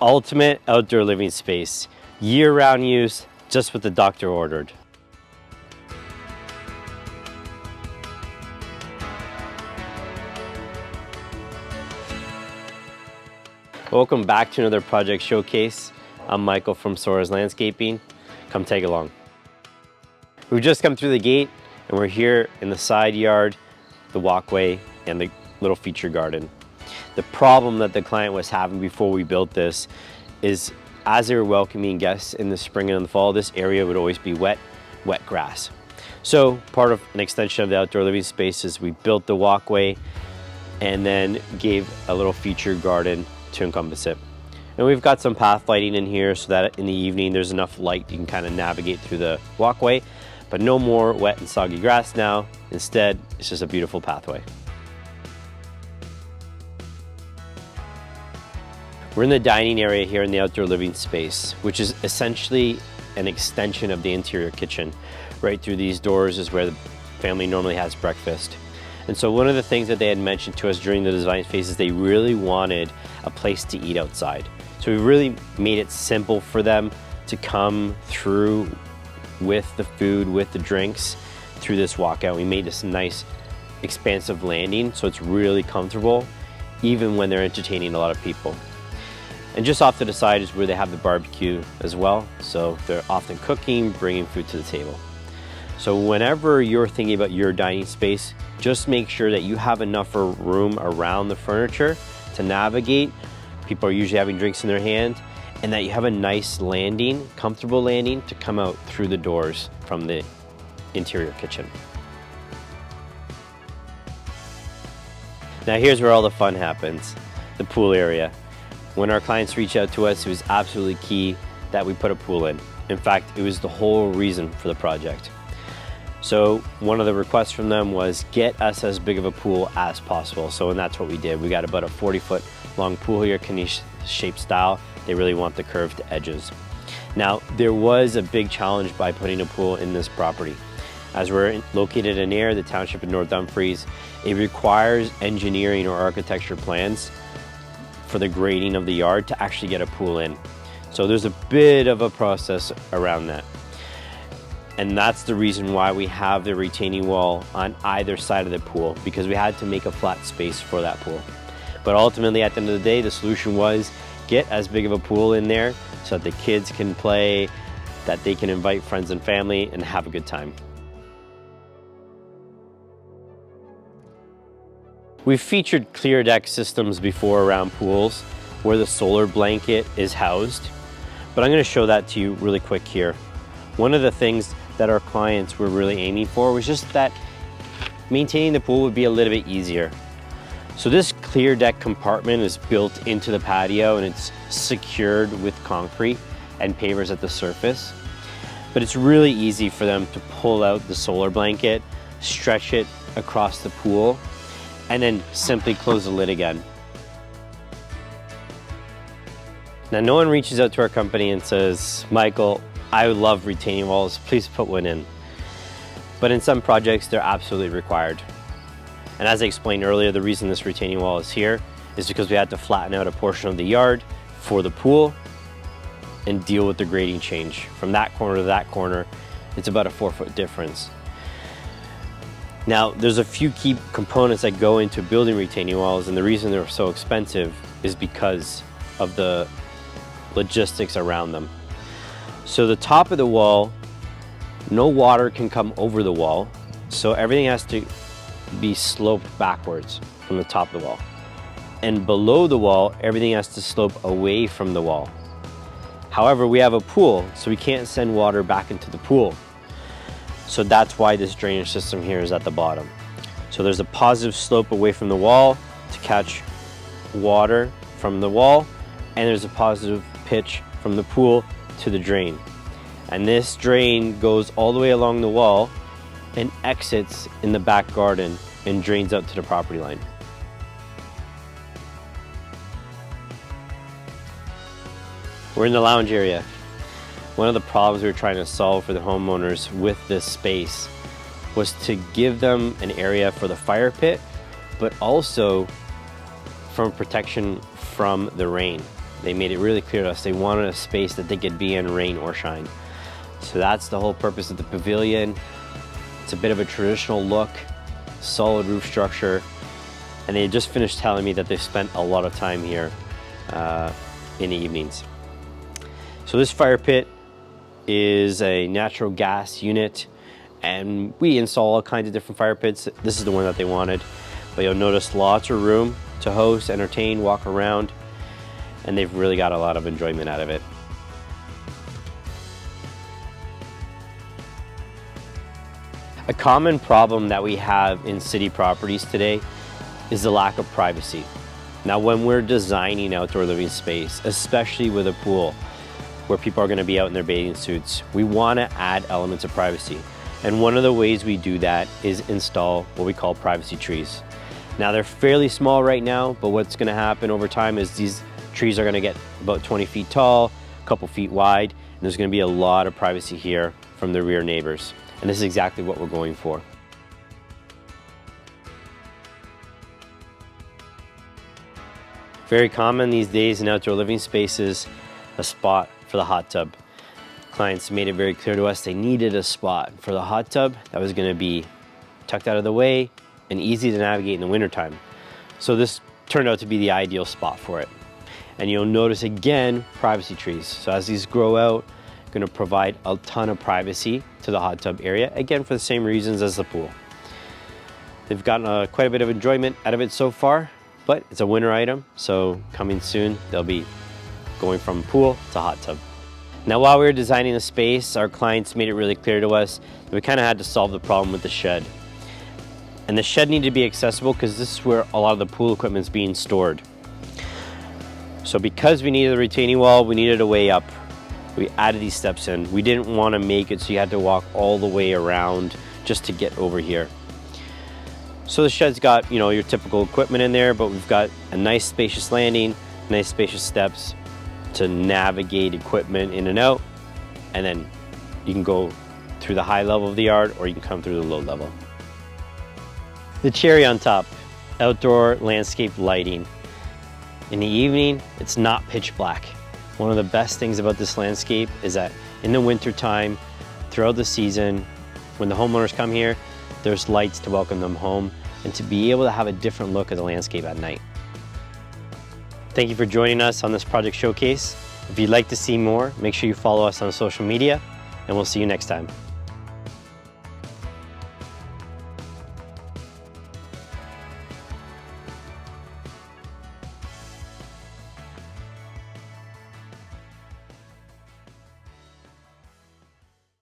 ultimate outdoor living space, year-round use, just what the doctor ordered. Welcome back to another project showcase. I'm Michael from Sora's Landscaping. Come tag along. We've just come through the gate and we're here in the side yard, the walkway, and the little feature garden. The problem that the client was having before we built this is as they were welcoming guests in the spring and in the fall, this area would always be wet grass. So part of an extension of the outdoor living space is we built the walkway and then gave a little feature garden to encompass it. And we've got some path lighting in here so that in the evening there's enough light you can kind of navigate through the walkway, but no more wet and soggy grass now. Instead, it's just a beautiful pathway. We're in the dining area here in the outdoor living space, which is essentially an extension of the interior kitchen. Right through these doors is where the family normally has breakfast. And so one of the things that they had mentioned to us during the design phase is they really wanted a place to eat outside. So we really made it simple for them to come through with the food, with the drinks, through this walkout. We made this nice expansive landing so it's really comfortable, even when they're entertaining a lot of people. And just off to the side is where they have the barbecue as well. So they're often cooking, bringing food to the table. So whenever you're thinking about your dining space, just make sure that you have enough room around the furniture to navigate. People are usually having drinks in their hand, and that you have a nice landing, comfortable landing to come out through the doors from the interior kitchen. Now here's where all the fun happens, the pool area. When our clients reached out to us, it was absolutely key that we put a pool in. In fact, it was the whole reason for the project. So one of the requests from them was get us as big of a pool as possible. So and that's what we did. We got about a 40-foot long pool here, Kanish shaped style. They really want the curved edges. Now, there was a big challenge by putting a pool in this property. As we're located in the township in North Dumfries, it requires engineering or architecture plans for the grading of the yard to actually get a pool in. So there's a bit of a process around that. And that's the reason why we have the retaining wall on either side of the pool, because we had to make a flat space for that pool. But ultimately, at the end of the day, the solution was get as big of a pool in there so that the kids can play, that they can invite friends and family and have a good time. We've featured clear deck systems before around pools where the solar blanket is housed, but I'm going to show that to you really quick here. One of the things that our clients were really aiming for was just that maintaining the pool would be a little bit easier. So this clear deck compartment is built into the patio and it's secured with concrete and pavers at the surface. But it's really easy for them to pull out the solar blanket, stretch it across the pool, and then simply close the lid again. Now, no one reaches out to our company and says, Michael, I would love retaining walls, please put one in. But in some projects, they're absolutely required. And as I explained earlier, the reason this retaining wall is here is because we had to flatten out a portion of the yard for the pool and deal with the grading change. From that corner to that corner, it's about a 4-foot difference. Now, there's a few key components that go into building retaining walls, and the reason they're so expensive is because of the logistics around them. So the top of the wall, no water can come over the wall, so everything has to be sloped backwards from the top of the wall. And below the wall, everything has to slope away from the wall. However, we have a pool, so we can't send water back into the pool. So that's why this drainage system here is at the bottom. So there's a positive slope away from the wall to catch water from the wall, and there's a positive pitch from the pool to the drain. And this drain goes all the way along the wall and exits in the back garden and drains out to the property line. We're in the lounge area. One of the problems we were trying to solve for the homeowners with this space was to give them an area for the fire pit, but also from protection from the rain. they made it really clear to us they wanted a space that they could be in rain or shine. So that's the whole purpose of the pavilion. It's a bit of a traditional look, solid roof structure, and they just finished telling me that they've spent a lot of time here in the evenings. So this fire pit is a natural gas unit, and we install all kinds of different fire pits. This is the one that they wanted, but you'll notice lots of room to host, entertain, walk around, and they've really got a lot of enjoyment out of it. A common problem that we have in city properties today is the lack of privacy. Now, when we're designing outdoor living space, especially with a pool where people are going to be out in their bathing suits, we want to add elements of privacy. And one of the ways we do that is install what we call privacy trees. Now, they're fairly small right now, but what's going to happen over time is these trees are going to get about 20 feet tall, a couple feet wide, and there's going to be a lot of privacy here from the rear neighbors. And this is exactly what we're going for. Very common these days in outdoor living spaces, a spot for the hot tub. Clients made it very clear to us they needed a spot for the hot tub that was going to be tucked out of the way and easy to navigate in the wintertime. So this turned out to be the ideal spot for it. And you'll notice again, privacy trees. So as these grow out, going to provide a ton of privacy to the hot tub area, again for the same reasons as the pool. They've gotten quite a bit of enjoyment out of it so far, but it's a winter item, so coming soon they'll be going from pool to hot tub. Now, while we were designing the space, our clients made it really clear to us that we kind of had to solve the problem with the shed. And the shed needed to be accessible because this is where a lot of the pool equipment is being stored. So because we needed a retaining wall, we needed a way up. We added these steps in. We didn't want to make it so you had to walk all the way around just to get over here. So the shed's got, you know, your typical equipment in there, but we've got a nice spacious landing, nice spacious steps to navigate equipment in and out, and then you can go through the high level of the yard or you can come through the low level. The cherry on top, outdoor landscape lighting. In the evening, it's not pitch black. One of the best things about this landscape is that in the winter time, throughout the season, when the homeowners come here, there's lights to welcome them home and to be able to have a different look at the landscape at night. Thank you for joining us on this project showcase. If you'd like to see more, make sure you follow us on social media, and we'll see you next time.